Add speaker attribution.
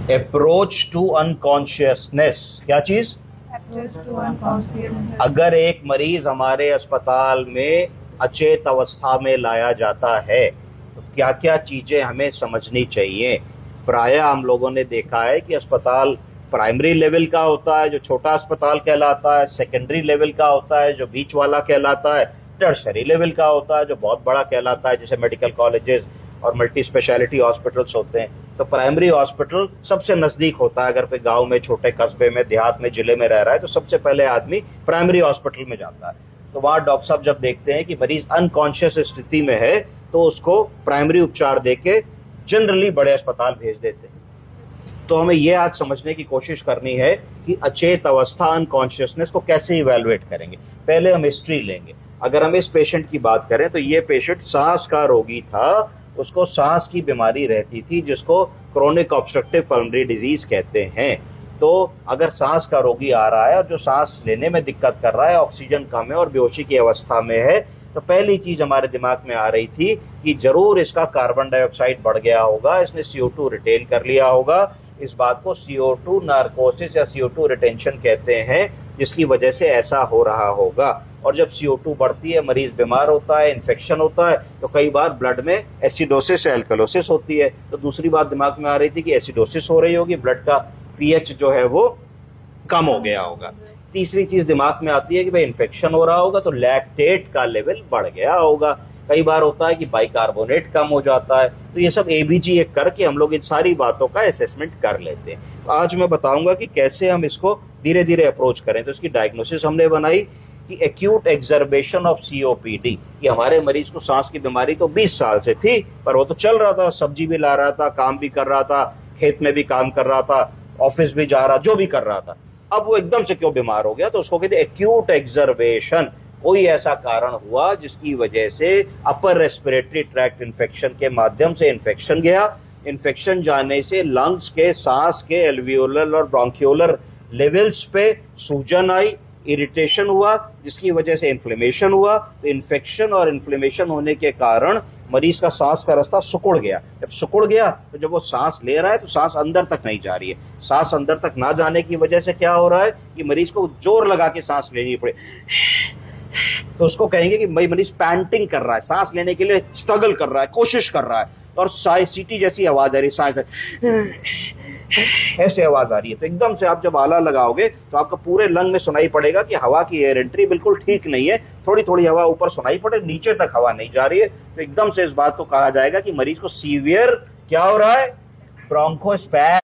Speaker 1: Approach to unconsciousness, क्या चीज? अगर एक मरीज हमारे अस्पताल में अचेत अवस्था में लाया जाता है तो क्या क्या चीजें हमें समझनी चाहिए। प्राय हम लोगों ने देखा है कि अस्पताल प्राइमरी लेवल का होता है जो छोटा अस्पताल कहलाता है, सेकेंडरी लेवल का होता है जो बीच वाला कहलाता है, टर्शरी लेवल का होता है जो बहुत बड़ा कहलाता है, जैसे मेडिकल कॉलेजेस और मल्टी स्पेशलिटी हॉस्पिटल्स होते हैं। तो प्राइमरी हॉस्पिटल सबसे नजदीक होता है। अगर कोई गांव में, छोटे कस्बे में, देहात में, जिले में रह रहा है तो सबसे पहले आदमी प्राइमरी हॉस्पिटल में जाता है। तो वहां डॉक्टर साहब जब देखते हैं कि मरीज अनकॉन्शियस स्थिति में है तो उसको प्राइमरी उपचार देके जनरली बड़े अस्पताल भेज देते हैं। तो हमें यह आज समझने की कोशिश करनी है कि अचेत अवस्था, अनकॉन्शियसनेस को कैसे इवेलुएट करेंगे। पहले हम हिस्ट्री लेंगे। अगर हम इस पेशेंट की बात करें तो ये पेशेंट सांस का रोगी था, उसको सांस की बीमारी रहती थी जिसको क्रोनिक ऑब्स्ट्रक्टिव पल्मोनरी डिजीज कहते हैं। तो अगर सांस का रोगी आ रहा है और जो सांस लेने में दिक्कत कर रहा है, ऑक्सीजन कम है और बेहोशी की अवस्था में है, तो पहली चीज हमारे दिमाग में आ रही थी कि जरूर इसका कार्बन डाइऑक्साइड बढ़ गया होगा, इसने CO2 रिटेन कर लिया होगा। इस बात को CO2 नार्कोसिस या CO2 रिटेंशन कहते हैं, जिसकी वजह से ऐसा हो रहा होगा। और जब CO2 बढ़ती है, मरीज बीमार होता है, इन्फेक्शन होता है, तो कई बार ब्लड में एसिडोसिस या एल्कलोसिस होती है। तो दूसरी बात दिमाग में आ रही थी कि एसिडोसिस हो रही होगी, ब्लड का pH जो है वो कम हो गया होगा। तीसरी चीज दिमाग में आती है कि भाई इन्फेक्शन हो रहा होगा तो लैक्टेट का लेवल बढ़ गया होगा। कई बार होता है कि बाइकार्बोनेट कम हो जाता है। तो ये सब ABG एक करके हम लोग इन सारी बातों का असेसमेंट कर लेते हैं। तो आज मैं बताऊंगा कि कैसे हम इसको धीरे धीरे अप्रोच करें। तो इसकी डायग्नोसिस हमने बनाई कि एक्यूट एक्सर्बेशन ऑफ COPD, कि हमारे मरीज को सांस की बीमारी तो 20 साल से थी, पर वो तो चल रहा था, सब्जी भी ला रहा था, काम भी कर रहा था, खेत में भी काम कर रहा था, ऑफिस भी जा रहा, जो भी कर रहा था। अब वो एकदम से क्यों बीमार हो गया? तो उसको कहते हैं एक्यूट एक्सर्बेशन। कोई ऐसा कारण हुआ जिसकी वजह से अपर रेस्पिरेटरी ट्रैक्ट इन्फेक्शन के माध्यम से इन्फेक्शन गया। इन्फेक्शन जाने से लंग्स के, सांस के एल्वियोलर और ब्रोंकियोलर लेवल्स पे सूजन आई, इरिटेशन हुआ, जिसकी वजह से इन्फ्लेमेशन हुआ। तो इन्फेक्शन और इन्फ्लेमेशन होने के कारण मरीज का सांस का रास्ता सिकुड़ गया। जब सिकुड़ गया तो जब वो सांस ले रहा है तो सांस अंदर तक नहीं जा रही है। सांस अंदर तक ना जाने की वजह से क्या हो रहा है कि मरीज को जोर लगा के सांस लेनी पड़े, तो उसको कहेंगे कि भाई मरीज पैंटिंग कर रहा है, सांस लेने के लिए स्ट्रगल कर रहा है, कोशिश कर रहा है, और सीटी जैसी आवाज आ रही है, सांस ऐसे आवाज आ रही है। तो एकदम से आप जब आला लगाओगे तो आपका पूरे लंग में सुनाई पड़ेगा कि हवा की एयर एंट्री बिल्कुल ठीक नहीं है, थोड़ी थोड़ी हवा ऊपर सुनाई पड़े, नीचे तक हवा नहीं जा रही है। तो एकदम से इस बात को कहा जाएगा कि मरीज को सीवियर क्या हो रहा है, ब्रोंकोस्पैज्म।